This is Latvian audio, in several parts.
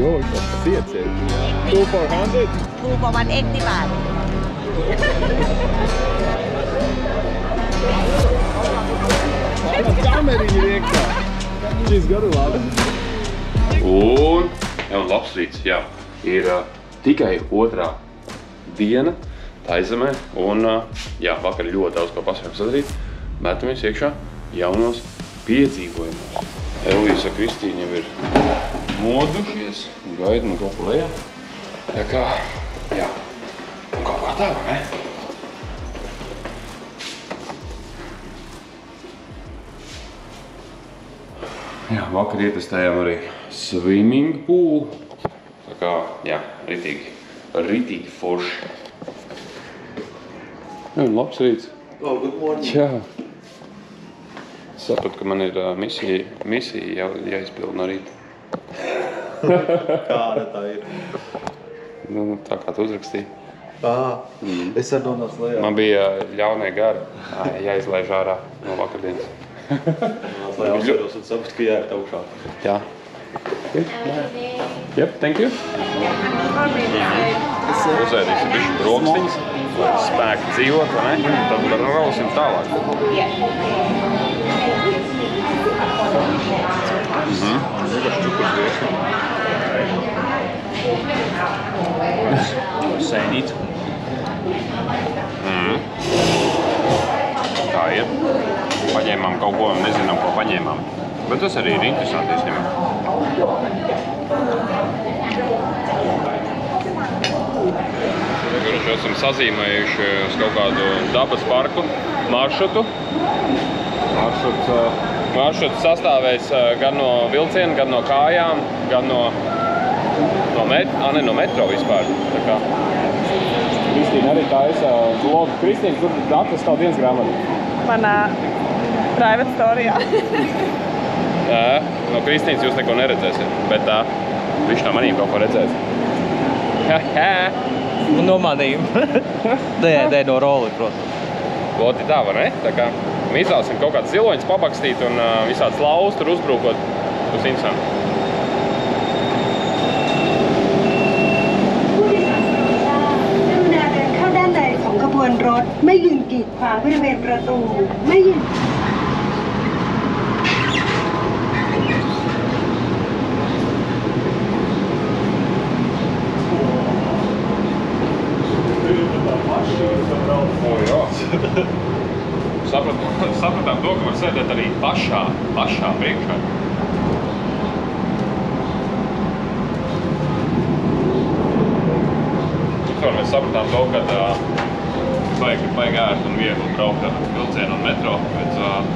Jo, ik was gevierd. 2 for 100. 2 for 180 baht. Kameri ir iekšā. Šis gadu labi. Un labs rīts, jā. Ir tikai 2. diena Taizemē. Un jā, vakar ļoti daudz ko paspējām sadarīt. Metamies iekšā jaunos piedzīvojumos. Elvijas ar Kristīnu jau ir modušies un gaida man kaut ko lejā. Tā kā, jā, un kaut kā tā, vai ne? Jā, vakar ietestējām arī swimming pool. Tā kā, jā, ritīgi forši. Jā, labs rīts. Oh, good morning. Jā. Sapratu, ka man ir misija jāizpild no rīta. Kāda tā ir? Nu, tā kā tu uzrakstīji. Es arī nonācu lejā. Man bija ļaunie gari, jāizlaiž ārā no vakardienas. Nonācu lejā uzveros un sapratu, ka jāiet augšā. Jā. Yep, thank you. Uzēdīsim bišķi brokstiņas, spēki dzīvot, vai ne? Tad rausim tālāk. Sēnīt. Tā ir. Paņēmām kaut ko, nezinām, ko paņēmām. Bet tas arī ir interesanti, Tagad esam sazīmējuši uz kaut kādu dabas parku maršrutu. Maršruts sastāvēs gan no vilciena, gan no kājām, gan no metro vispār. Tā kā. Kristīna arī taisa vlogu. Kristīna, kur atrast tavu dienas grāmatu? Manā private storyā. No Kristīnas jūs neko neredzēsiet, bet viņš no manīm kaut ko redzēs. No manīm. Nē, no roli, protams. Loti tā, vai ne? Tā kā izvēlēsim kaut kāds ziloņus pabakstīt un visāds laus tur uzbrūkot. Tas interesanti. ผู้โดยสารทุกท่านกรุณาเดินเข้าด้านในของขบวนรถไม่ยืนกีดขวางบริเวณประตูไม่ยืน Sapratām to, ka var sēdēt arī pašā priekšā. Vispār mēs sapratām to, ka vajag ērti un viegli braukt ar vilcienu un metro.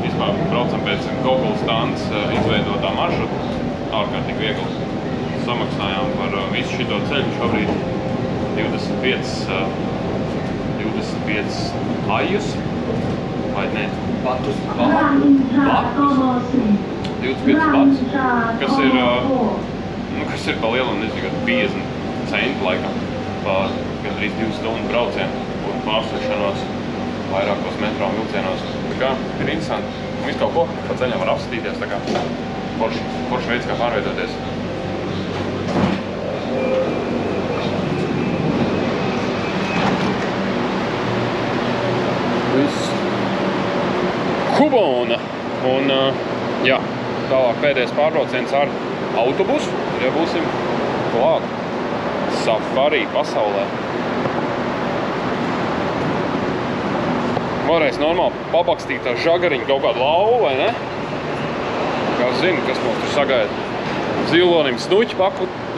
Vispār braucam pēc Google stands izveidotā maršruta. Ārkārtīgi viegli. Samaksājām par visu šito ceļu šobrīd 25 ajus. Vai ne? Batus. 25 batus, kas ir pa lielu, nezinu, 50 centi laikam, pa gandrīz 2 stundu braucienu un pārsēšanos vairākos metro un vilcienos. Tā kā ir interesanti. Un visu kaut ko pa ceļam var apskatīties, tā kā forši veids, kā pārveidoties. Kubona. Un, jā, tālāk pēdējais pārbrauciens ar autobusu, tad jau būsim klāt safari pasaulē. Varēs normāli pabakstīt ar žagariņu kaut kādu lauvu, vai ne? Kā zinu, kas mums tur sagaida. Zilonim snuķi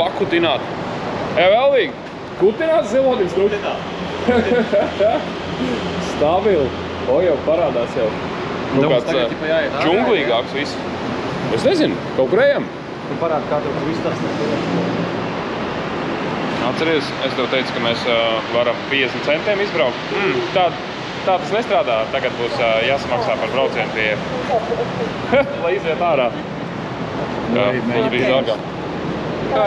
pakutināt. Elvīgi, kutināt zilonim snuķi? Stabili. O, jau parādās jau. Nu, kāds džunglīgāks viss. Es nezinu, kaut kur ejam. Tu parādi, kā tev viss tas nekad. Atceries, es tev teicu, ka mēs varam 50 centiem izbraukt. Tā tas nestrādā. Tagad būs jāsamaksā par braucienu pie... lai iziet ārā. Jā, būs bija dārgāk. Kā,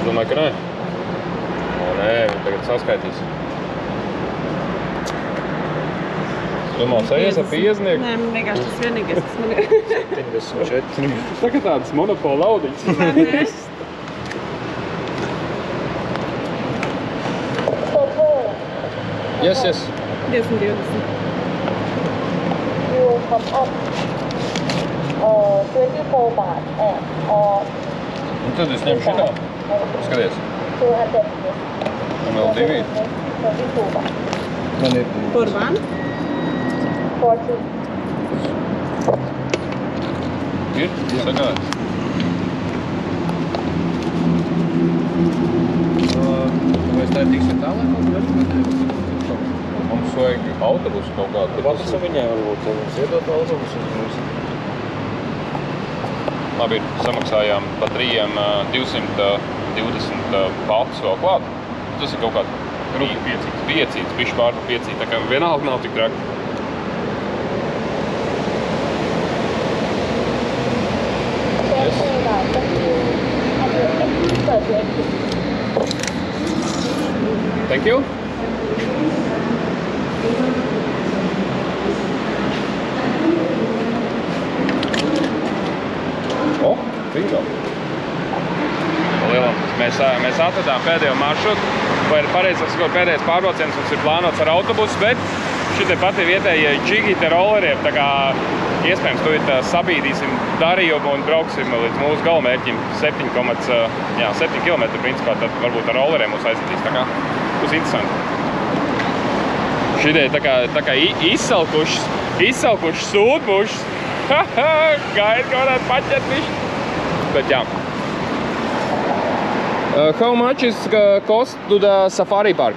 Domāju, ka nē. O, nē, viņi tagad saskaitīs. Tu mācējies ar 50? Nē, man vienkārši tas vienīgais, kas man ir. 74. Tā kā tādas monopola laudiņas. Yes, yes. 20. will come up 24 baht and or Un tad es ņemu šitā. Skaties. 200 Un vēl 2. 22 baht. Man ir For one? 40. Ir? Sagājas. Vai es tā tiksim tālāk? Mums vajag autobusu kaut kādu. Pats viņai varbūt iedot autobusu. Labi, samaksājām pa 3 220 batus vēl klāt. Tas ir kaut kāds piecīts, bišķi pār par piecīt, tā kā vienalga nav tik traki. Yes. Thank you. O, bingo. Lielam, mēs atradām pēdējo maršrutu, vai ir pareizāk sakot, pēdējais pārbrauciens mums ir plānots ar autobusu, bet šitie pati vietējie džigīti rolleriem, tā kā iespējams to sabīdīsim darījumu un brauksim līdz mūsu galamērķim 7 km principā, tad varbūt ar rolleriem mūs aizvedīs, tā kā būs interesanti. Šitie tā kā izsalkušas sūtmušas, gaida kaut kādā paķet višķi, bet jā. How much is cost to the safari park?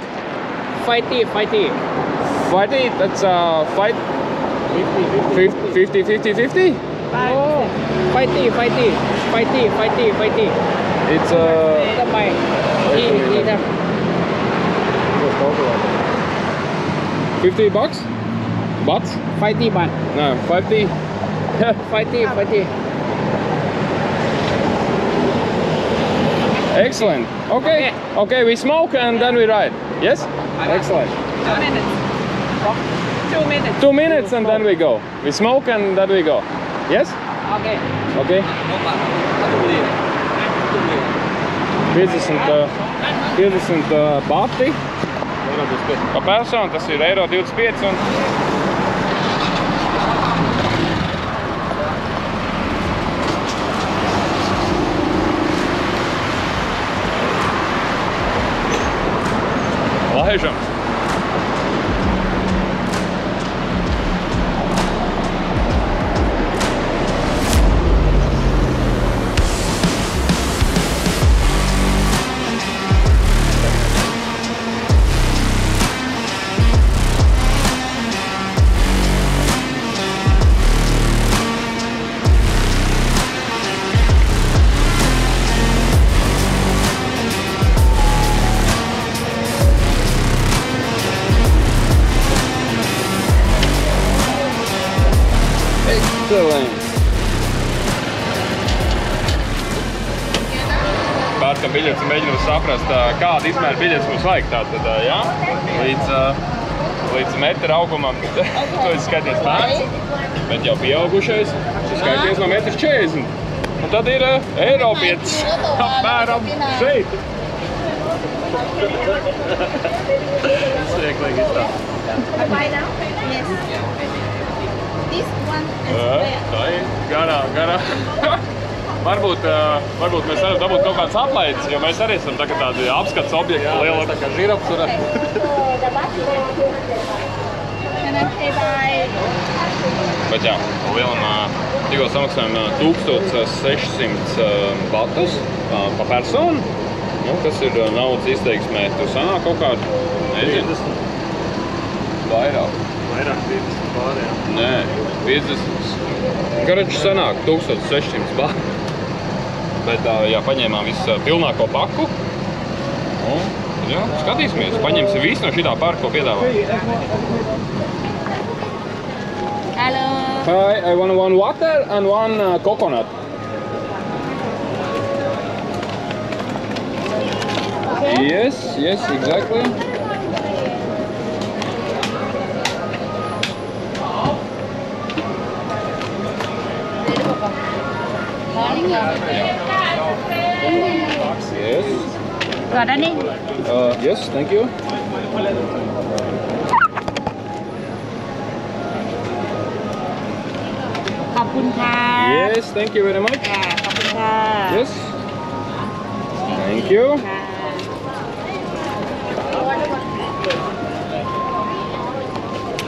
50. 50? That's 50? Oh, 50. It's The bike. He 50 bucks? Bucks? 50 baht. No, 50? 50. Excellent. Okay. Okay, we smoke and then we ride. Yes? Excellent. 2 minutes. 2 minutes. 2 minutes and then we go. We smoke and then we go. Yes? Okay. Okay. 50 bati. Pa personu tas ir eiro 25 un... Laižam! Pērkam biļetes un mēģinām saprast, kāda izmēra biļetes mums vajag. Tātad, jā, līdz metra augumam, to es skaties bērns, bet jau pieaugušais, es skaities no 1,40 m. Un tad ir Eiropietis apmēram šeit. Smieklīgi izstāv. Yes. This one is Tā ir garā. Varbūt mēs varam dabūt kaut kāds aplaides, jo mēs arī esam tādi apskats objekti lielāk. Tā kā žirafs varētu. Bet jā, lielam tikko samaksājam 1600 batus pa personu. Nu, kas ir naudas izteiksmē, tur sanāk kaut kādu, nezinu. Vairāk 50 pārējām. Nē, 50. Karaču sanāk 1600 batu. Bet jā, paņēmām visu pilnāko paku. Un, jā, skatīsimies, paņemsim visu no šitā parka, ko piedāvā. Hello. Hi, I want one water and one coconut. Okay. Yes, exactly. Yes. ก่อนด้านนี้ Yes, thank you. ขอบคุณค่ะ Yes, thank you very much. ค่ะขอบคุณค่ะ Yes. Thank you. ค่ะ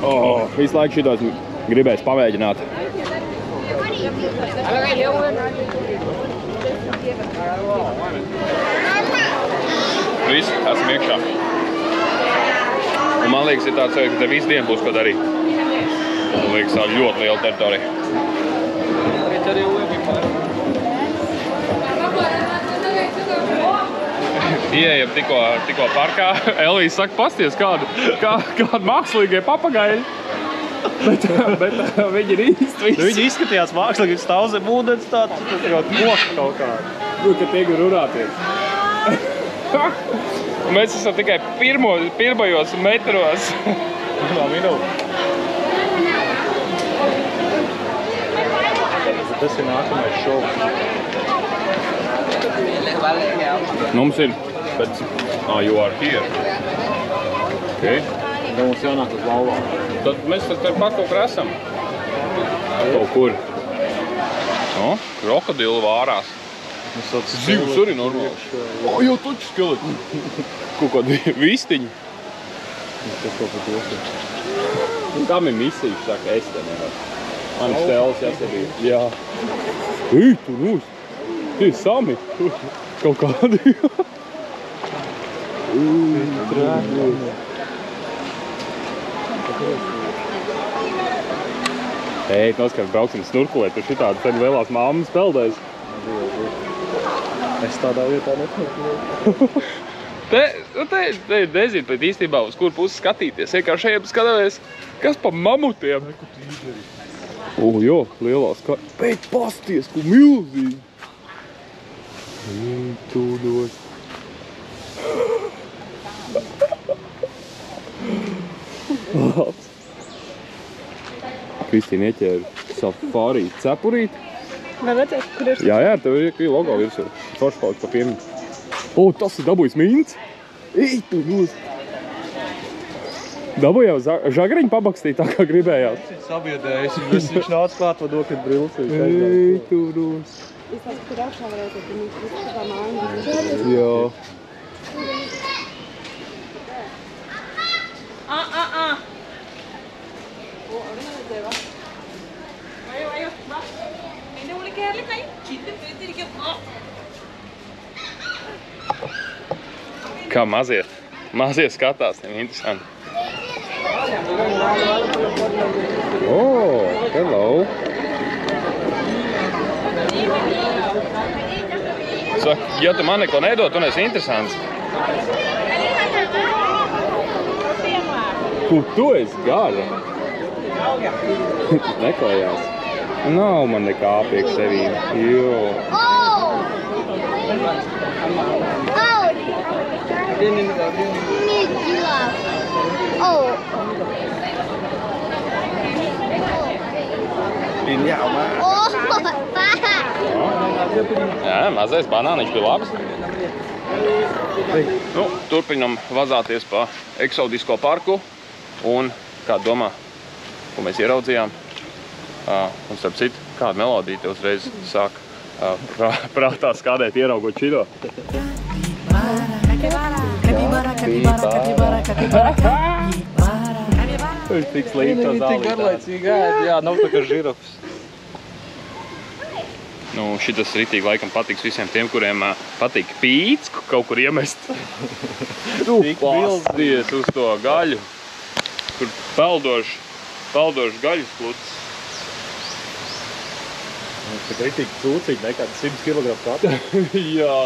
Oh, visu laiku šitos gribēs pamēģināt. Viss, esam iekšā. Un man liekas, ir tāds, ka te visu dienu būs ko darīt. Man liekas, tā ļoti liela teritorija. Ieejam tikko parkā. Elvijas saka, pasties kādu mākslīgie papagaļi. Bet viņi ir īsti visi. Viņi izskatījās mākslīgi, stāv zem ūdens tāds koks kaut kā. Ka tie grib runāties. Un mēs esam tikai pirmajos metros. Pirmā minūte. Tas ir nākamais šovs. Mums ir pēc... you are here. Okay. Mums jānāk uz lauvā. Tad mēs tur pat kaut kur esam. Kaut kur. No, krokodili vārās. Zivs arī normāli. Jau taču skeleti. Kaut kādi vistiņi. Tas kaut kā dosi. Kam ir misija, saka, es te nevaru. Man stēles jāsadīja. Jā. Ej, tu nūs. Tie sami. Kaut kādi. Ej, noskatās, brauksim snurkulēt. Tur šitādi ten lielās māmas peldēs. Es tādā vietā nesnurkulēju. Te nezinu, bet īstībā uz kur pusi skatīties. Vienkārši ejam skatāmies, kas pa mamutiem. Jo, lielās kā... Bet pasties, ko milzīgi! Tūdos. Labs. Kristīna ieķēra safari cepurīt. Vai redzēt, kur ir? Jā, tev ir logo virsū. Foršpauks pa piemiņu. Tas ir dabūjis mints. Ej, tu mūs. Dabūjā žagriņu pabakstīt tā, kā gribējās. Sabiedējis, viņš nāca klāt, vadokļu brilles. Ej, tu mūs. Jā. Kā mazie skatās, viņam interesanti. Hello. Saka, ja tu man neko nedod, tu neesi interesants. Tu esi gara. Meklējās. Nav man nekā priekš sevī. Jo. Jā, mazais banāniņš bija labs. Turpinam vazāties pa eksotisko parku un, kā domā, ko mēs ieraudzījām. Un starp citu, kāda melodija te uzreiz sāk prātā skādēt ieraugot šito. Viņš tik slīd to zālī. Tik garlaicīgi ēd, jā, nav tā kā žirafs. Šitas ritīgi laikam patiks visiem tiem, kuriem patīk pīts kaut kur iemest. Pasties uz to gaļu. Kur peldošs gaļas kluts. Tas ir ritīgi cūcīgi, nekāds 100 kg katra. Jā.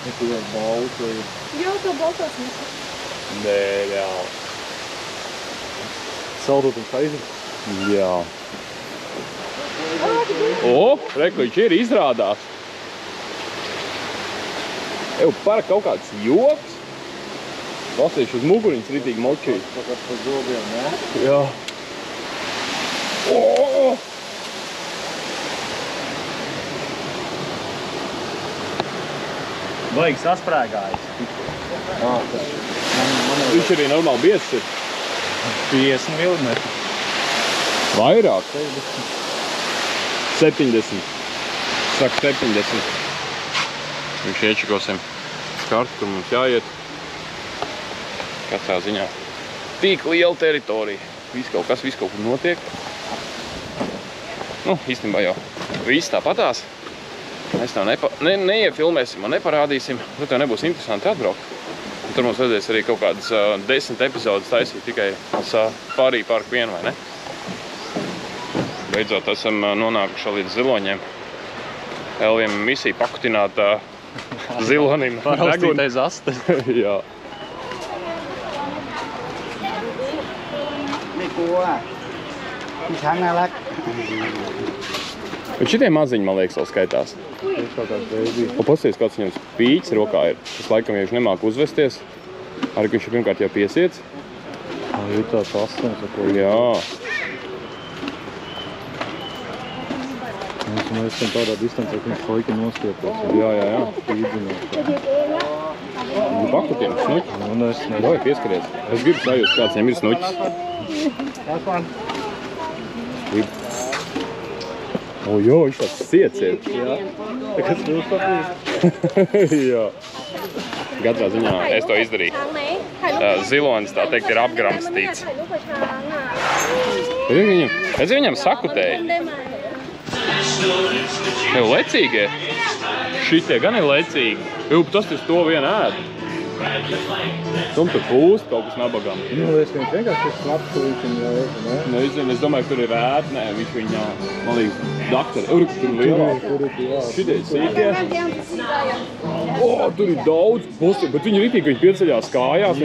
Tur vēl balta. Jā, tā baltās nes. Nē, reāli. Saldot un kaizi. Jā. Reku, viņš ir izrādās. Para kaut kāds joks. Lasīšu uz muguriņas ritīgi močīt. Tā kā pa zobiem, ne? Jā. Baigi sasprēgājis. Viņš arī normāli biezs ir. 50 mm. Vairāk? 70. Saka 70. Viņš iečikosim kartu, kur mums jāiet. Katrā ziņā. Tik liela teritorija. Viss kaut kur notiek. Nu, īstenībā jau viss tāpatās. Mēs tev neiefilmēsim un neparādīsim. Tad tev nebūs interesanti atbraukt. Un tur mums vajadzēs arī kaut kādas 10 epizodes taisīt tikai Safari parku vienu, vai ne? Beidzot esam nonākuši līdz ziloņiem. Elviem misija pakutināt zilonim. Paraustītais astes. Jā. Bet šitie maziņi, man liekas, vēl skaitās. Un pasies, kāds viņam spīķis rokā ir. Tas laikam, ja viņš nemāk uzvesties, arī viņš ir pirmkārt jau piesiets. Ir tāds astes. Jā. Mēs esam tādā distancē, ka viņš laika nostiepos. Jā. Līdzināt. Nu, pakutina, snuķi. Un es Vai pieskaries. Es gribu sajust, kāds viņam ir snuķis. O, jo, viņš tāds siets ir. Jā. Kas jūs papīst? Jā. Katrā ziņā es to izdarīju. Zilonis, tā teikt, ir apgramstīts. Es viņam sakutēju. Tev lecīgie? Šitie gan ir lecīgi. Tas to vien ēd. Tum tur pūst kaut kas nabagam. Nu, es vienkārši slapts, ka viņš viņu jau, ne? Nezinu, es domāju, ka tur ir ētnē, viņš viņā, man liekas, daktari. Tur lielāk. Šitie sīkie. O, tur ir daudz pusi, bet viņi ritīgi, viņi pieceļās kājās.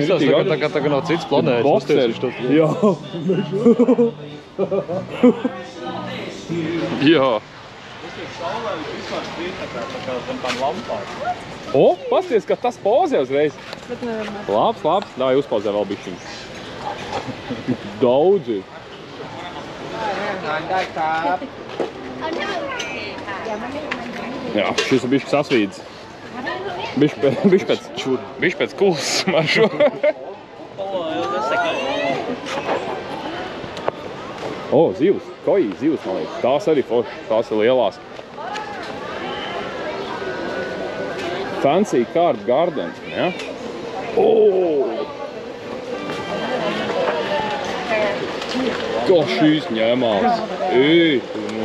Tagad nav cits planētas. Bokseris. Jā. Jā. O, pasties, ka tas pozē uzreiz. Labs. Dāj, uzpauzē vēl bišķiņu. Daudzi. Jā, šis ir bišķi sasvīdis. Bišķi pēc kulas maršo. O, zivs. Koji zivs, man liekas. Tās arī forši. Tās ir lielās. Fancy Card Garden, ja? Kā šīs ņēmās? Ej, tu nu.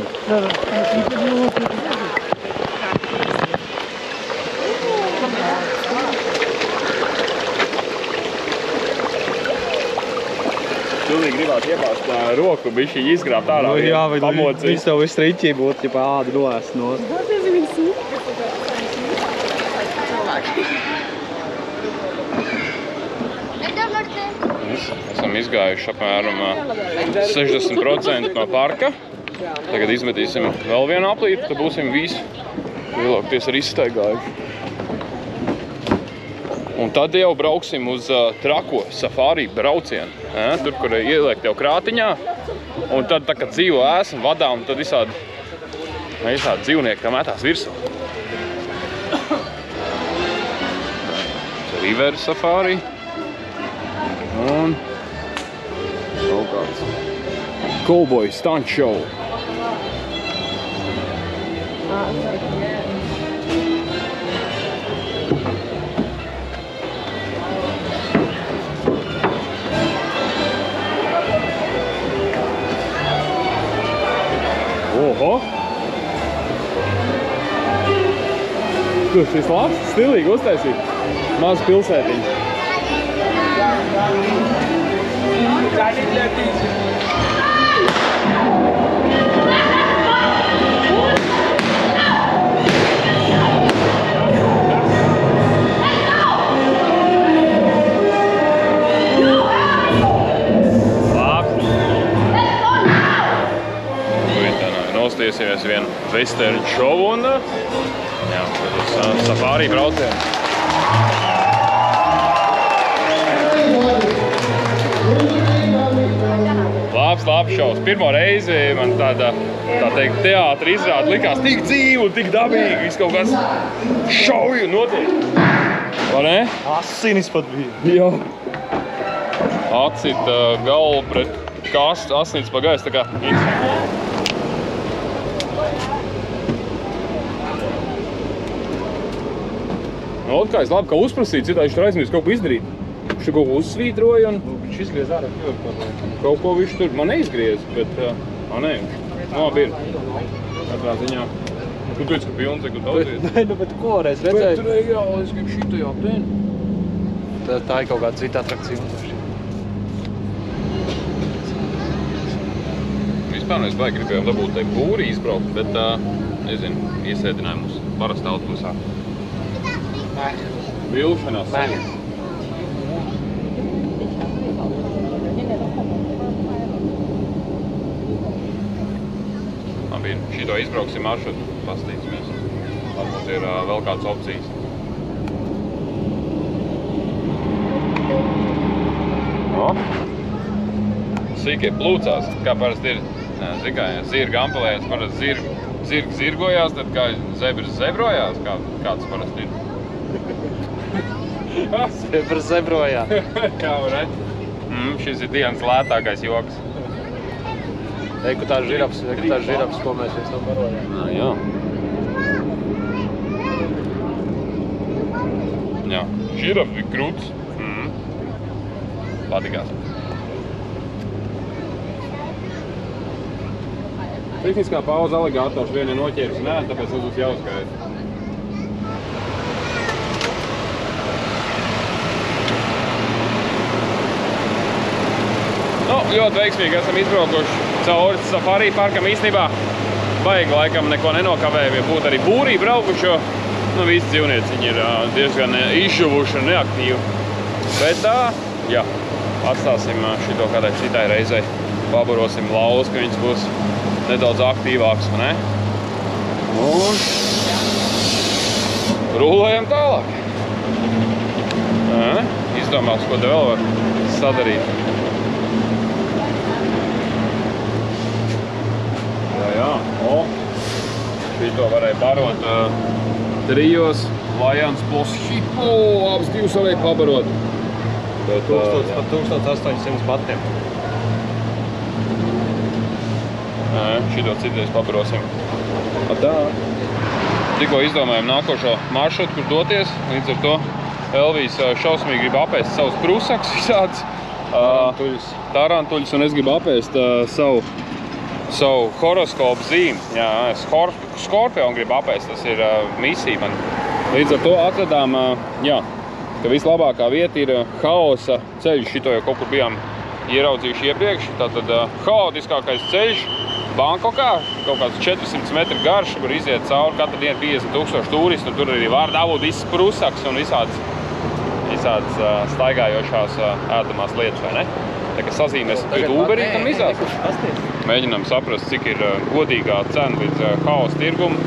Pilnīgi gribētu iebāzt roku, bišķi izgrābt ārā. Nu, jā, bet pamocīt. viņš tev viss riņķī būtu, ja ādi noēst nost. Esam izgājuši apmēram 60% no parka. Tagad izmetīsim vēl vienu aplīti, tad būsim visi lielākoties arī izstaigājuši. Un tad jau brauksim uz trako safari braucienu. Tur, kur ieliek tev krātiņā. Un tad tā, kad dzīvo ēsam vadā, un tad visādi dzīvnieki tam metās virsū. River safari. Un kaut kāds cowboy stunt show. Oho! Kur šis labs, stilīgi uztaisīt. Maz pilsētiņa. Nostiesimies vienu western šovu un jā, tad uz safari braucienu. labs šovs. Pirmo reizi man tāda, tā teikt, teātra izrāda likās tik dzīvi un tik dabīgi. Viss kaut kas šauju notiek. Vai ne? Asinis pat bija. Jā. Atcita galvu pret kastu, asnīts pa gaisu, tā kā Nu, kā es labi, ka uzprasīju, citādi viņš tur aizmirst kaut ko izdarīt. Viņš tur kaut ko uzsvītroja un Viņš izgriez ārā pjūri par kaut ko viņš tur man neizgriez, bet, nē, labi ir. Katrā ziņā. Tu teici, ka pilns, ka daudzies. Nē, nu, bet ko reiz redzēju? Bet, jā, es gribu šitajā apdienu. Tā ir kaut kāda cita atrakcija. Vispār mēs baigi gribējām dabūt te būri izbraukt, bet, nezinu, iesēdināja mums parasta autobusā. Vilšanās. Labi, šito izbrauksim maršrutu, pastīsimies. Varbūt ir vēl kādas opcijas. No. Sīkie plūcās, kā parasti ir. Zikai, zirga ampelējās, parasti zirgi zirgojās, tad kā zebras zebrojās, kāds parasti ir. Zebras zebrojā. Kā var šis ir dienas lētākais joks. Eiku tās žirafs, ko mēs viens tam barojām. Jā. Jā, žirafs bija krūts. Patikās. Tehniskā pauze aligātors viena noķēris, nē, tāpēc mums būs jāuzskaita. Nu, ļoti veiksmīgi esam izbraukuši cauri safari parkam. Īstenībā baigi laikam neko nenokavējam, ja būtu arī būrī braukuši, jo visi dzīvnieci viņi ir diezgan izšuvuši un neaktīvi. Bet jā, atstāsim šito kādai citai reizei. Pabarosim lauz, ka viņas būs nedaudz aktīvāks, vai ne? Un rulējam tālāk. Izdomās, ko te vēl var sadarīt. Jā. Šito varēja barot trijos. Lions plus Hippo, abas divas varēja pabarot. Pat 1800 batiem. Šito citreiz pabarosim. Tā. Tikko izdomājam nākošo maršrutu, kur doties. Līdz ar to Elvijas šausmīgi grib apēst savus prusaks visāds. Tarantuļus. Un es gribu apēst savu horoskopu zīmi. Jā, skorpionu gribu apēst, tas ir misija man. Līdz ar to atradām, ka vislabākā vieta ir Haosa ceļš. Šito jau kaut kur bijām ieraudzījuši iepriekš. Tātad haotiskākais ceļš Bankokā, kaut kāds 400 metri garš, kur iziet cauri katru dienu 50,000 turistu. Tur arī var dabūt visas prusaks un visādas staigājošās ēdamās lietas, vai ne? Tā kā sazīmēsim pie Uberītam izās. Mēģinām saprast, cik ir godīgā cena līdz Haosa tirgumu.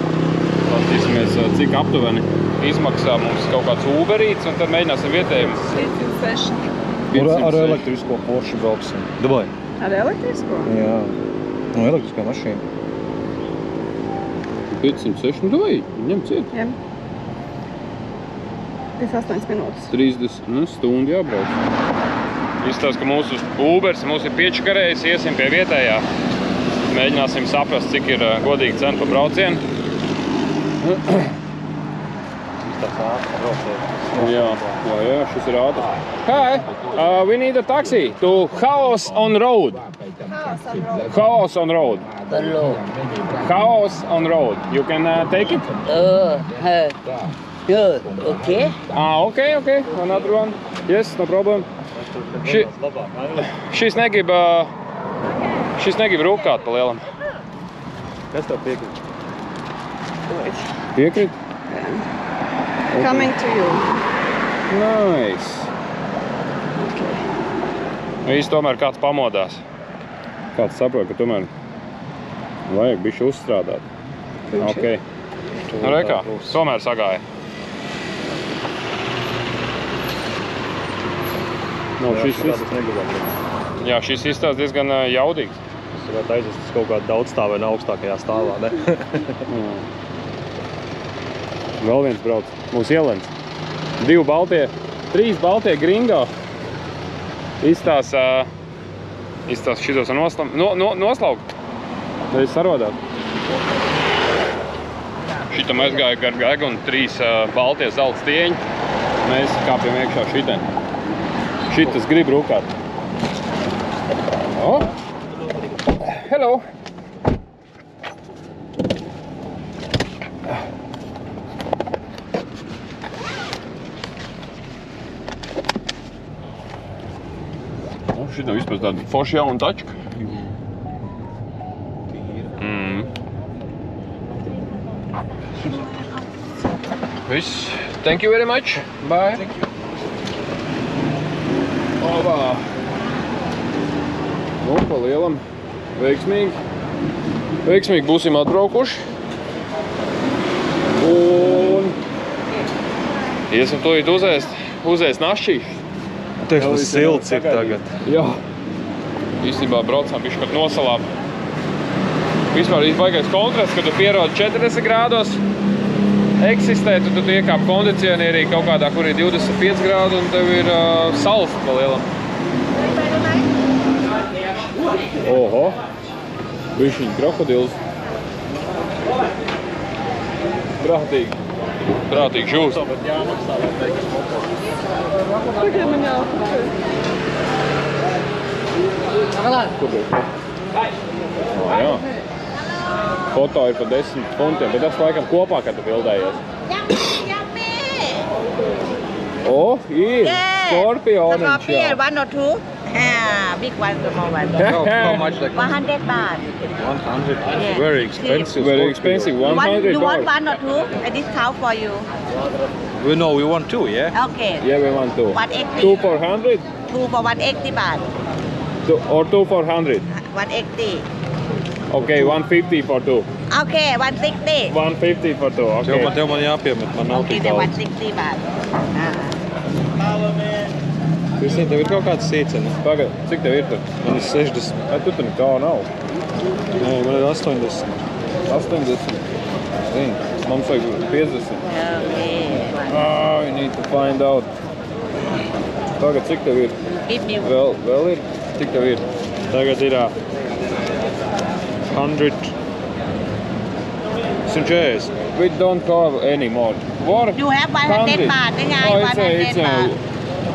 Paskatīsimies, cik aptuveni izmaksā mums kaut kāds Uberīts, un tad mēģināsim vietējiem. 506. Ar elektrisko Porsche brauksim. Dubai. Ar elektrisko? Jā. Nu, elektriskā mašīna. 506, nu vai, ņem ciet. Jā. 58 minūtes. 30 stundu jābrauc. Izstāst, ka mūsu Ubers mūs ir piečkarējis, iesim pie vietējā. Mēģināsim saprast, cik ir godīga cena pa braucienu. Jā, šis ir ātrs. Hi, we need a taxi to Haos on Road. Haos on Road. Haos on Road. You can take it? Okay. Okay. Another one. Yes, no problem. Šis negrib rūkāt pa lielam. Kas tev piekrīt? Piekrīt? Coming to you. Nice. Visi tomēr kāds pamodās. Kāds saprot, ka tomēr vajag bišķi uzstrādāt. Ok. Nu, rekā, tomēr sagāja. No, šis viss. Jā, šis izstāsts diezgan jaudīgs. Es varētu aizvest uz kaut kādu daudzstāvēnu augstākajā stāvā, ne? Vēl viens brauc, mūsu ielens. 3 baltie gringo. Izstās šitos noslaukt. Tad es sarodāt. Šitam aizgāja gar gaigu un 3 baltie zelta stieņi. Mēs kāpjam iekšā šitien. Šitas grib rūkāt. Oh. Hello. Šitā vispār tāda forša jauna tačka. Viss. Thank you very much. Bye. Ovā. Nu, pa lielam. Veiksmīgi būsim atbraukuši. Un iesim tūlīt uzēst našķīšus. Tieši tas silts ir tagad. Jā. Īstenībā braucām bišķi kaut nosalām. Vispār baigais kontrasts, kad tu pierod 40 grādos eksistē, tu iekāp kondicionierī kaut kādā, kur ir 25 grādu un tev ir salsa pa lielam. Oho. Bišķiņ krokodils. Prātīgi žūs. Tagad man jāapakšē. Jā. Foto ir pa 10 funtiem, bet tas laikam kopā, kad tu bildējies. Oh, ir skorpioniņš, jā. One or two? Big one, small one. How much like 100 baht. 100? Yeah. Very expensive. Very expensive, 100 You want baht. one or two? I discount for you. We want 2, yeah? Okay. Yeah, we want 2. 180. 2 for 100? 2 for 180 baht. Or 2 for 100? 180. Okay, 150 for 2. Okay, 160. 150 for 2, okay. Tev man jāpiemet, man nav Okay, tik then daudz. 160 baht. Kristīne, tev ir kaut kāds sīceni? Tagad, cik tev ir tur? Man ir 60. Vai tu tur nekā nav? Nē, man ir 80. 80. Zini, mums vajag 50. Okay. We need to find out. Tagad, cik tev ir? Give me Vēl ir? Cik tev ir? Tagad ir 100. 140. We don't have any more. What? You have 100 baht. Then I Oh, 100 baht.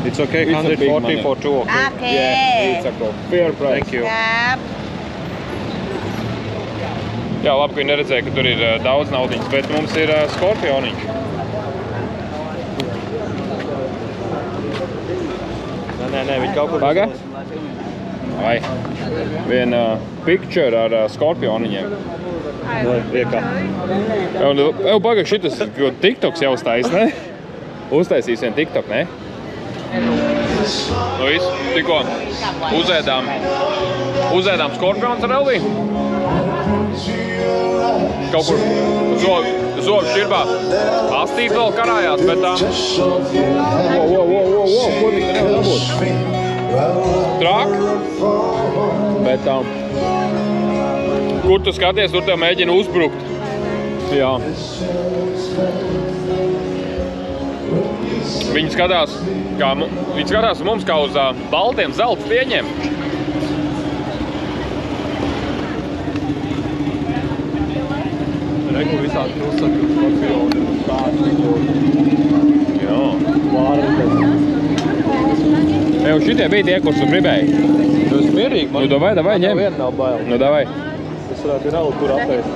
It's okay, It's a big 140 money. for 2, okay? Okay. Yeah, it's a fair price. Thank you. ครับ Jā, labi, ka viņi neredzēja, ka tur ir daudz naudiņas, bet mums ir skorpioniņš. Nē, viņi kaut kur... Paga? Vai. Viena picture ar skorpioniņiem. Riekā. Ev, paga, šitas TikToks jau uztais, ne? Uztaisīs vien TikTok, ne? Nu viss, tikko uzēdām skorpions ar Elviju. Kaut kur zobu šķirbā astīt vēl karājās, bet ko tik te nevar dabūt? Trāk? Bet kur tu skaties, tur tev mēģina uzbrukt. Jā. Viņi skatās uz mums kā uz baltiem zelta stieņiem. Reku visādi pilsaki, skorpioni, stāsti. Jā. Vārdas. Ev, šitie bija tie, kurus tu gribēji. Tu esi mierīgi, man... Nu, davai, ņem. Viena nav bail. Nu, davai. Es varētu ir kur apēst.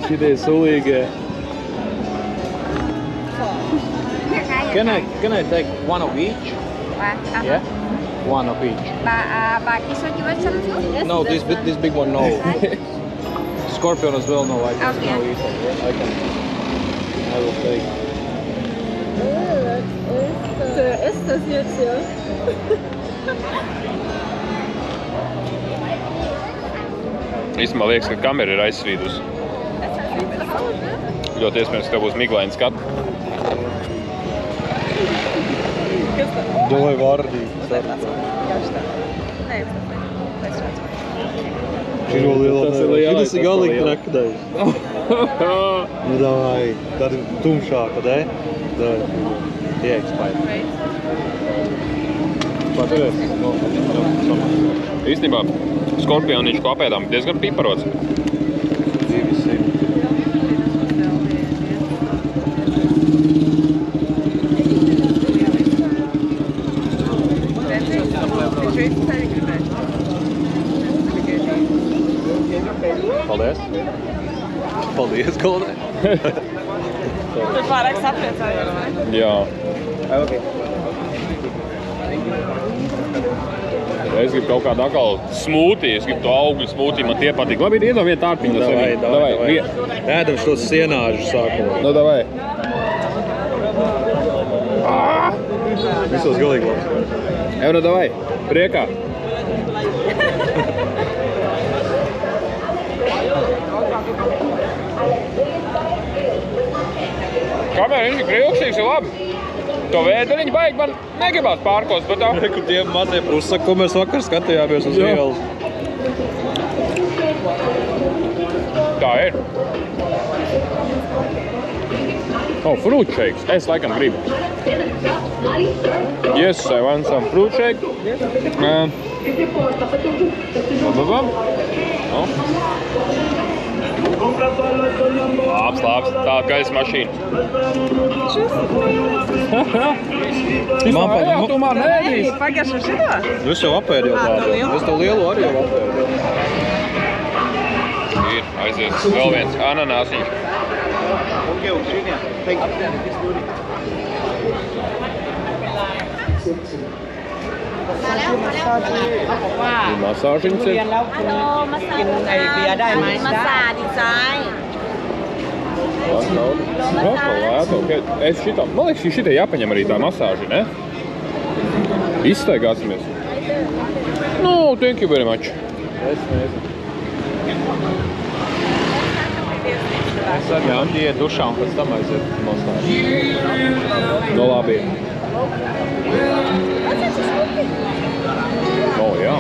Šitie sulīgie. Can I take one of each? Yeah? One of each. But this one you want some too? Yes. No, this big one, no. Scorpion as well, no, I just Okay. know it. I will take. Wer ist das jetzt hier? Īstenībā liekas, ka kamera ir aizsvīdusi. Ļoti iespējams, ka tev būs miglaini skati. Давай варди. Širo lielā nevar. Šitas ir galīgi trakdais. Nu, davai. Tāda tumšāka, ne? Davai. Iekspēj. Paturēs. Īstenībā skorpioniņš, ko apēdām, diezgan piparots. 200. Paldies. Paldies, Goldē. Tu pārāk sapriecājies, ne? Jā. Es gribu kaut kādu atkal smūtiju, es gribu to augļu smūtiju, man tie patīk. Labi, iedod vienu tārpiņu. Davai. Ēdam šos sienāžus sākumā. Nu, davai. Visos galīgi labs. Evo, nu, davai. Priekā. Kamēr viņš ir krilksīgs, ir labi. To vēderiņu baigi man negribās pārkost, bet tā... Kur tie mazie prusaki, ko mēs vakar skatījāmies uz ielas. Tā ir. Fruit shakes. Es laikam gribu. Yes, I want some fruit shake. Labs. Tāda gaisa mašīna. Tu man ēdīs. Pagaidām šito? Es jau apēdu jau tādu. Es to lielu arī jau apēdu. Ir, aizies. Vēl viens ananāsiņš. Masāžiņas ir. Es šitā, man liekas, šitai jāpaņem arī tā masāži, ne? Izstaigāsimies. No, thank you very much. Es arī iet dušā un pēc tam aiziet masāži. No labi. O, jā.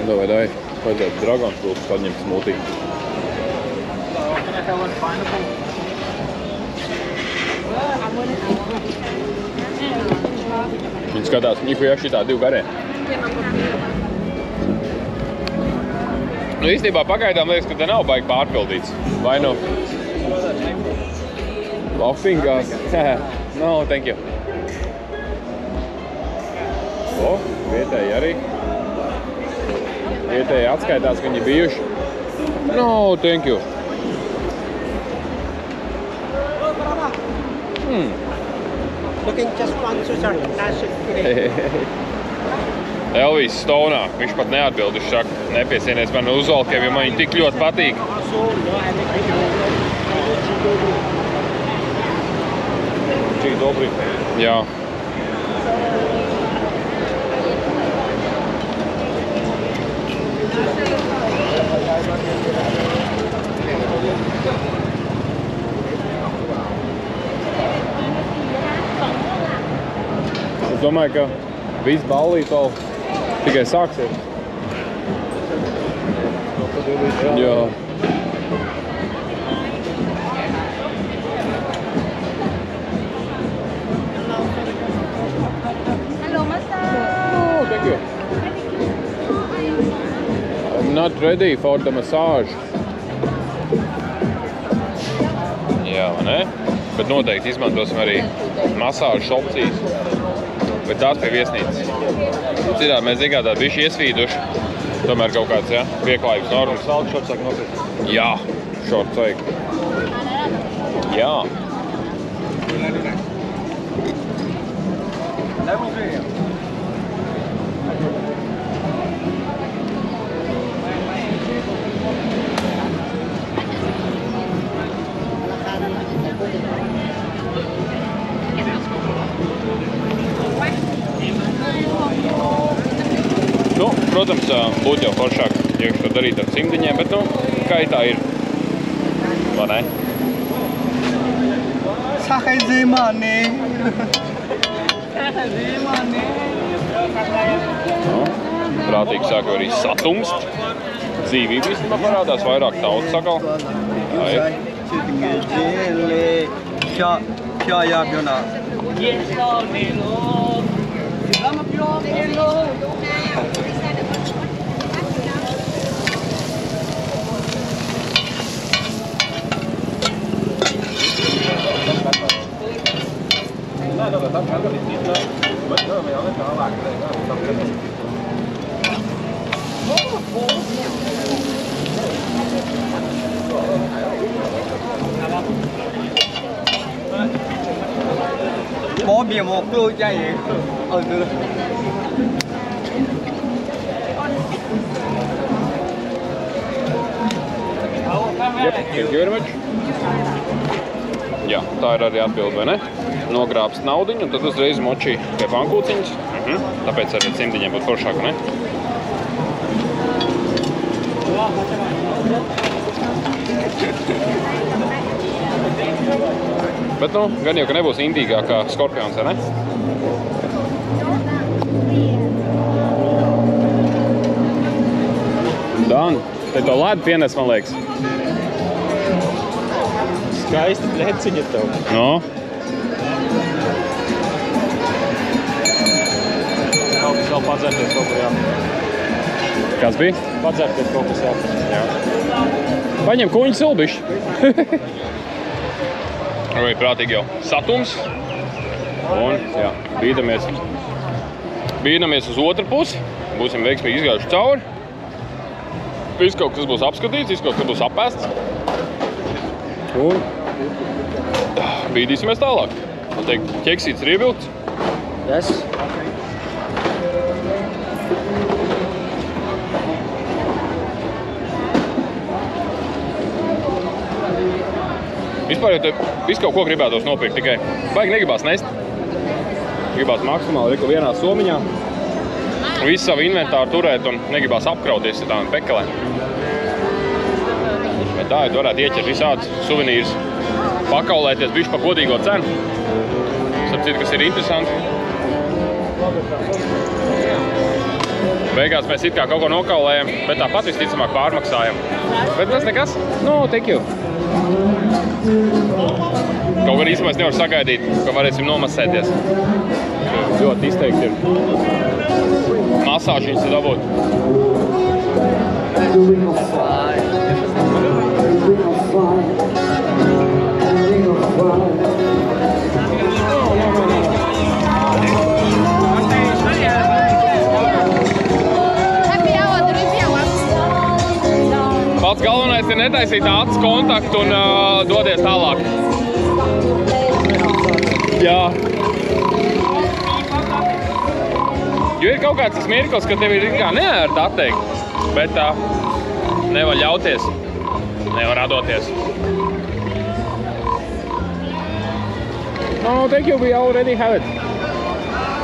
Давай. Vajadzētu dragons lūdzu paņemt smūtiju. Viņi skatās, ņikuja šitā 2 garē. Nu, īstenībā pagaidām liekas, ka te nav baigi pārpildīts. Vai nu? Laughingās. No, thank you. O, vietēji arī. Vietēji atskaitās, ka viņi bijuši. No, thank you. Looking just one to Elvis Stonā. Viņš pat neatbild, viņš saka, nepiesienies man uzvalkiem, jo man viņi tik ļoti patīk. Cik dobri. Jā. Es domāju, ka viss ballīt vēl tikai sāksies. Jā. Hello, massage. Oh, thank you. I'm not ready for the massage. Jā, vai ne? Bet noteikti izmantosim arī masāžas opcijas. Bet tās pie viesnīcas. Citādi mēs zinām tādu bišķi iesvīduši. Tomēr kaut kāds, ja, pieklājības normas. Saldu šorts sāk nokrist. Jā, šorts vajag. Jā. protams, būtu jau foršāk iekš to darīt ar cimdiņiem, bet, nu, kaitā ir. Vai ne? Sakai zīmānī. Nu, prātīgi sāk arī satumst. Dzīvība īstenībā parādās, vairāk tautas sakal. Tā ir. Kā jāpjunā. Bỏ bia một lôi chay vậy. Từ Thank you very much. Jā, tā ir arī atbilde, vai ne? Nogrābst naudiņu un tad uzreiz močī pie pankūciņas. Tāpēc arī cimdiņiem būtu foršāk, ne? Bet, nu, gan jau, ka nebūs indīgāk kā skorpions, vai ne? Dan, te to lēdu pienes, man liekas. Skaisti pleciņi tev. No. Kaut kas vēl padzerties kaut ko jā. Kas bija? Padzerties kaut kas jā. Jā. Paņem kuņu silbišķi. Arī prātīgi jau satums. Un, jā, bīdamies uz otru pusi. Būsim veiksmīgi izgājuši cauri. Viss kaut kas būs apskatīts, viss kaut kas būs apēsts. Un bīdīsimies tālāk. Man teikt, ķeksīts ir ievilkts. Yes. Vispār jau te visu kaut ko gribētos nopirkt, tikai baigi negribās nest. Gribās maksimāli reku vienā somiņā. Visu savu inventāru turēt un negribās apkrauties ar tādām pekelēm. Bet tā, ja tu varētu ieķert visādus suvenīrus, pakaulēties bišķi pa godīgo cenu. Sapcīt, kas ir interesanti. Beigās mēs it kā kaut ko nokaulējam, bet tāpat visticamāk pārmaksājam. Bet tas nekas. No, thank you. Kaut gan īstenībā es nevaru sagaidīt, ka varēsim nomasēties. Ļoti izteikti ir masāži viņas dabūt. Pats galvenais ir netaisīt acis kontaktu un dodies tālāk. Jā. Jo ir kaut kāds tas mirklis, ka tev ir kā neērti atteikt, bet nevar ļauties, nevar radoties. No, thank you, we already have it.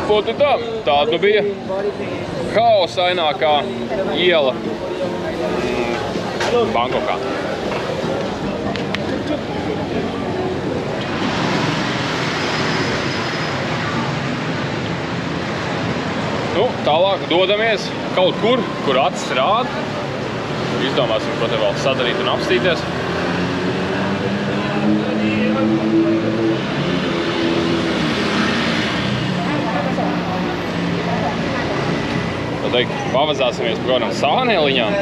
Poti tā, tāda bija haosainākā iela Bankokā. Nu, tālāk dodamies kaut kur, kur acis rāda. Izdomāsim, ko te vēl sadarīt un apstīties. Tā teikt, pavazāsimies par kādām sānēliņām.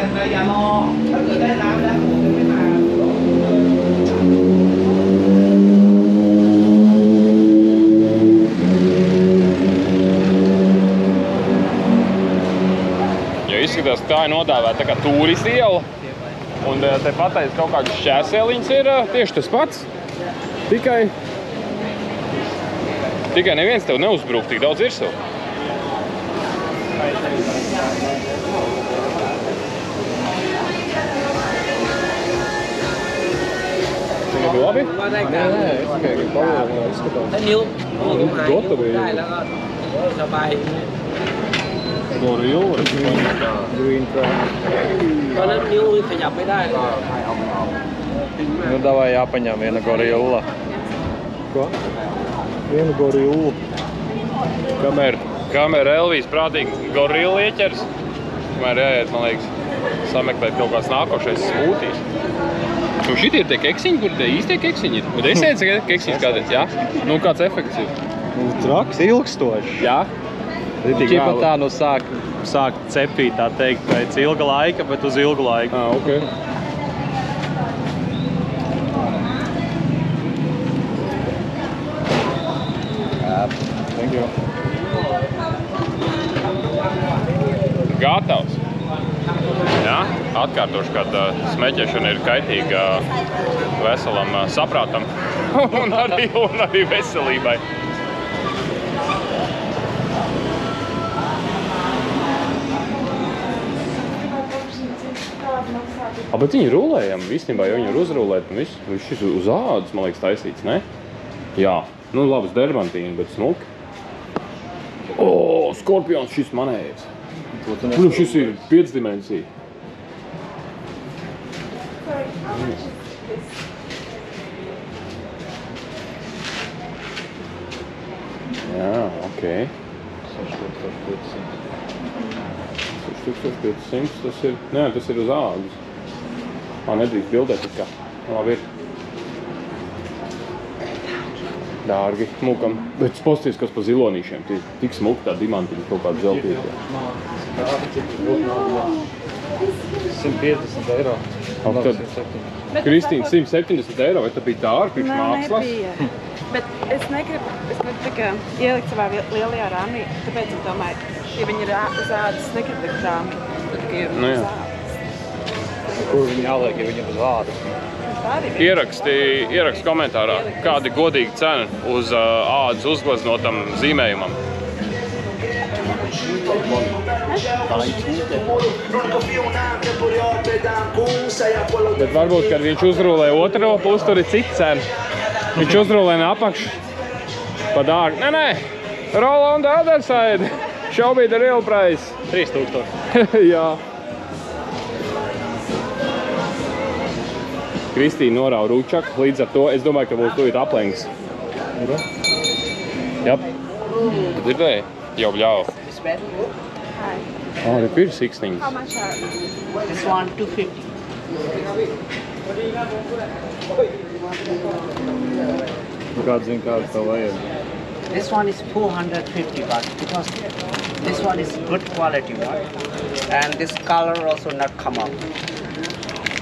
Izskatās, ka tā ir nodāvēta tā kā turistu iela. Un te pateic kaut kādas šķērsēliņas ir tieši tas pats. Tikai neviens tev neuzbrūk tik daudz virsū. Viņa bija labi? Nē, es tikai gribu palielināt, lai izskatās.นิ้ว Gatavi.ได้แล้วก็สบาย Gorilla. Green track. ตอนนั้นนิ้วขยับไม่ได้ Nu, davai jāpaņem viena gorilla. Ko? Vienu gorillu. Kamēr Elvijas prātīgi gorilla ieķers, kamēr jāiet, man liekas, sameklēt kaut kāds nākošais smūtijs. Un šitie ir tie keksiņi, kur tie īstie keksiņi ir? Bet es ēdu keksiņus kādreiz, jā? Nu, kāds efekts ir? Nu, traks, ilgstoši. Jā? Ķipa tā, nu sāk cepīt, tā teikt, pēc ilga laika, bet uz ilgu laiku. Ok. Thank you. Gatavs. Jā, atkārtošu, kad smeķēšana ir kaitīga veselam saprātam un arī veselībai. Bet viņi rulējam, īstenībā, ja viņi ir uzrulēti un viss, šis uz ādas, man liekas, taisīts, ne? Jā, nu labas derbantīni, bet smuki. O, skorpions, šis manējais. Šis ir 5 dimensija. Jā, ok. 6500, tas ir, nē, tas ir uz ādas. Nedrīkst bildēt, it kā. Labi ir. Dārgi, mukam. Bet posties, kas pa zilonīšiem. Tik smuki tā dimantiņa kaut kāda zeltīta. 150 eiro. Kristīna, 170 eiro, vai tā bija tā ar priekš mākslas? Nē, nebija. Bet es negribu tā kā ielikt savā lielajā rāmī, tāpēc es domāju, ja viņi ir uz ādas, es negribu likt rāmī, tad ir uz ādas. Kur viņi jāliek, ja viņi ir uz ādas? Ieraksti komentārā, kāda ir godīga cena uz ādas uzgleznotam zīmējumam. Bet varbūt, kad viņš uzrūlē otro pusi, tur ir cita cena. Viņš uzrūlē no apakšu pa dārgu. Nē, roll on the other side. Show me the real price. 3000. Jā. Kristīna norāva rūčaku, līdz ar to es domāju, ka būs tūjīt aplenks. Jap. Tu dzirdēji? Jau bļauj. Oh, ir pirks siksniņas. How much are This one 250. Kāds zina, kāds tev vajag? This one is 450 baht because this one is good quality one, and this color also not come out.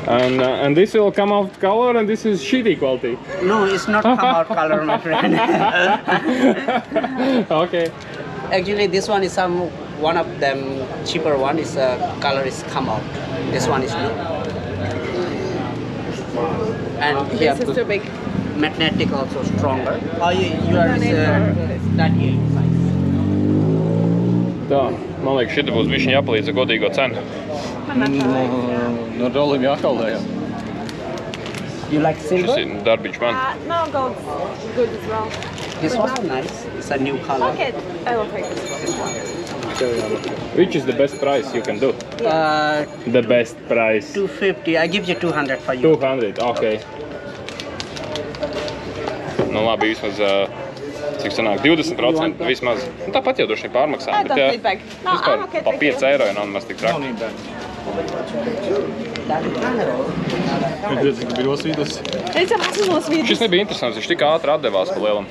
And this will come out color and this is shitty quality. No, it's not come out color, my friend. Okay. Actually, this one is one of them cheaper one is color is come out. This one is not. And here This is too big. magnetic also stronger. Oh, you are 38 size. Tā, man liekas, šita būs bišķiņ jāpalīdz ar godīgo cenu. No rolim jākaulējam. You like silver? Šis ir darbiņš man. No, gold's good as well. This one is nice. It's a new color. Okay, I will take this one. Which is the best price you can do? The best price. 250. I give you 200 for you. 200, ok. Nu labi, vismaz, cik sanāk, 20% vismaz. Nu, tāpat jau droši pārmaksā. I don't need bag. No, I'm okay, Pa thank you. 5 eiro jau nav nemaz tik traki. Redzi, ka bija osvīdus. Es jau esmu nosvīdus. Šis nebija interesants, viņš tik ātri atdevās pa lielam.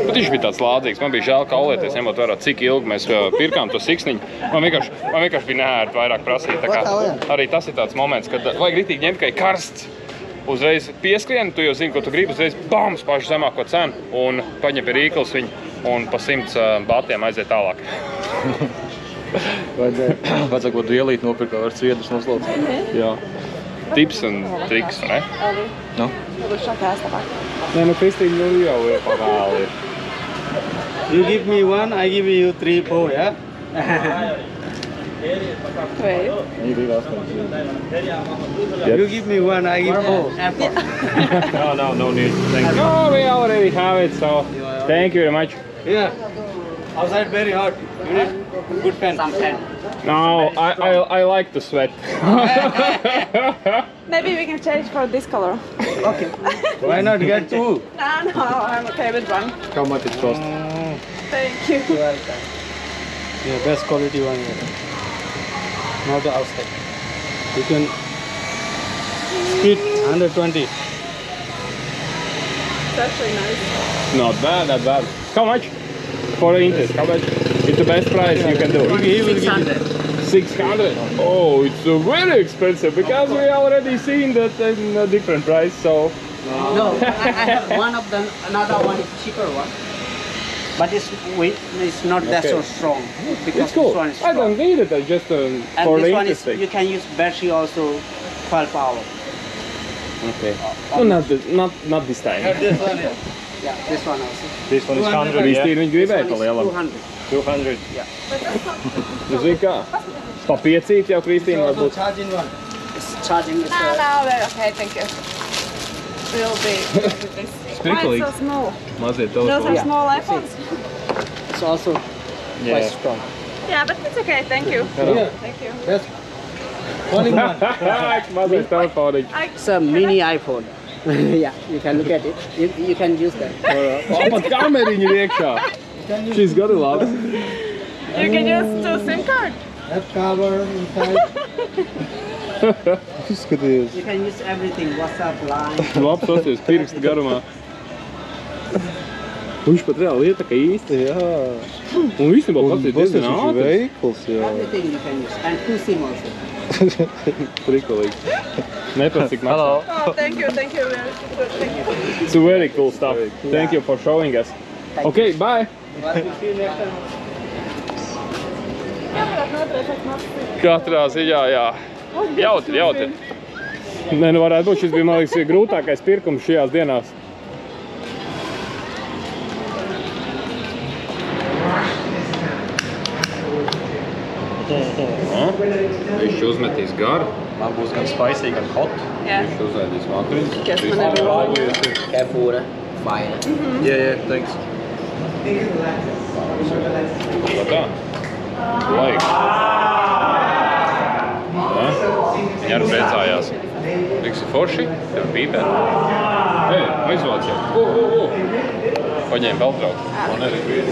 Bet viņš bija tāds lādzīgs, man bija žēl kaulēties, ņemot vērā, cik ilgi mēs pirkām to siksniņu. Man vienkārši bija neērti vairāk prasīt. Tā kā arī tas ir tāds moments, kad vajag ritīgi ņemt, ka ir karsts. Uzreiz pieskrien, tu jau zini, ko tu gribi, uzreiz bam, spāšu zemāko cenu un paņem pie rīkles viņu un pa 100 bātiem aiziet tālāk. Vajadzētu, ko tu ielīt nopirkt, var sviedrus noslauc. Jā. Tips un triks, ne? Nu? Nē, nu Kristīna, nu jau ir pavēli. You give me one, I give you 3, 4, yeah? Wait. You give me one, I give 4. No need. Thank you. No, we already have it, so thank you very much. Yeah. Outside very hot. You need good fan. Some fan. No, I like to sweat. Maybe we can change for this color. Okay. Why not get two? No, I'm okay with one. How much it cost? Thank you. You're welcome. Yeah, best quality one here. Not the outside. You can speed 120. It's actually nice. Not bad, not bad. How much? For inches, how much? It's the best price you can do. He will give you 600. 600. Oh, it's very expensive because we already seen that in a different price. So No, I have one of them. Another one is cheaper one. But it's not that so strong. Because it's cool. This one is I strong. don't need it. I just for And the this one is, interesting. you can use battery also 12 hours. Okay. No, not this time. this one. Yeah, this one also. This one is 100, Visi yeah? viņi gribēja palielam. 200. 200. Nu, zini kā? Pa piecīt jau Kristīna Also varbūt. charging one. It's charging this No, we're okay, thank you. We'll be with this. Why it's so small? Mazie Those are telefoni. small iPhones. It's also quite strong. Yeah, but it's okay, thank you. Yeah. Thank you. Best. Only one. Mazie telefoni. It's a mini iPhone. Yeah, you can look at it. You can use that. Pat kameriņi ir iekšā. Šis gadu labs. You can use 2 SIM cards. Have cover inside. Skaties. You can use everything. WhatsApp, Line. Labs osies pirksta garumā. Viņš pat reāli iet tā kā īsti. Jā. Un īstenībā pats ir diezgan Viņš ir ātrs. veikls, jā. Everything you can use. And 2 SIM also. Prikolīgs. Neprast cik maksā. Oh, thank you, thank you. Thank you. It's very cool stuff. Thank you for showing us. Okay, bye. Katrā ziņā, jā. Jautri, jautri. Nē, nu varētu būt, šis bija, man liekas, grūtākais pirkums šajās dienās. Viņš uzmetīs garu. Man būs gan spicy, gan hot. Yeah. Viņš uzēdīs makriņus. Guess whenever you want. Careful, fire. Yeah, thanks. Tā. Laika. Viņi arī priecājās. Tiksi forši, tev pīpē. Ei, aizvāc jau. Paņēma Beltrauku. Man arī bija.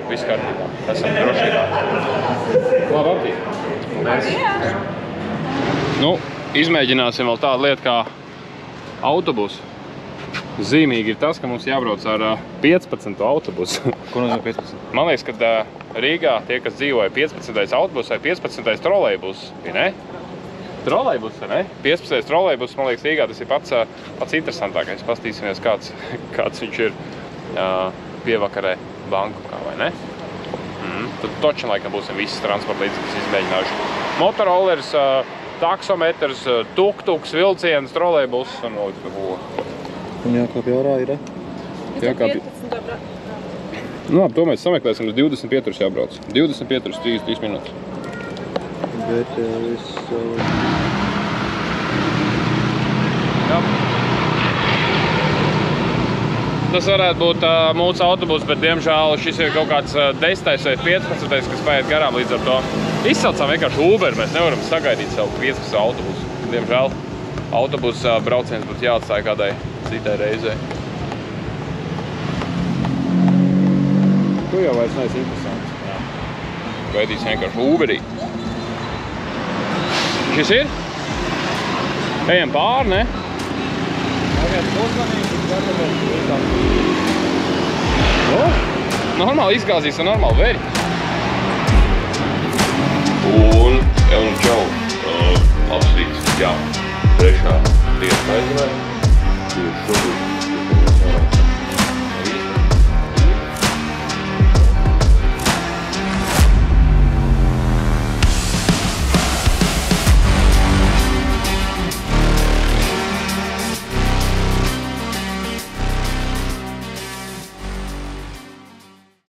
Viss kārtībā. Esam drošībā. Labi, aptīt. Nu, izmēģināsim vēl tādu lietu kā autobusu. Zīmīgi ir tas, ka mums jābrauc ar 15. autobusu. Ko nozīmē 15? Man liekas, ka Rīgā tie, kas dzīvoja 15. autobus vai 15. trolejbus, vai ne? Trolejbus, vai ne? 15. trolejbus, man liekas, Rīgā tas ir pats interesantākais. Pastīsimies, kāds viņš ir pievakarē Bankokā, vai ne? Tad točan laikam būsim visas transporta līdzekļus izmēģinājuši. Motorollers, taksometrs, tuk-tuks, vilciens, trolejbus un līdz ko. Un jākāpj ārā ir, Jākāpj. Nu labi, to mēs sameklēsim, uz 20 pieturas jābrauc. 20 pieturas, 3 minūtes. Bet viss... Jā. Tas varētu būt mūsu autobus, bet diemžēl šis ir kaut kāds 10. vai 15. kas paiet garām līdz ar to. Izsaucām vienkārši Uber, mēs nevaram sagaidīt savu 15. autobusu. Diemžēl autobusa brauciens būtu jāatstāja kādai citai reizei. To jau vairs neesi interesants. Gaidīs vienkārši Uberī. Šis ir? Ejam pāri, ne? Normāli izgāzīs un normāli veri. Un čau, labs rīts, jā, 3. diena aizvē, 2 šobrīd.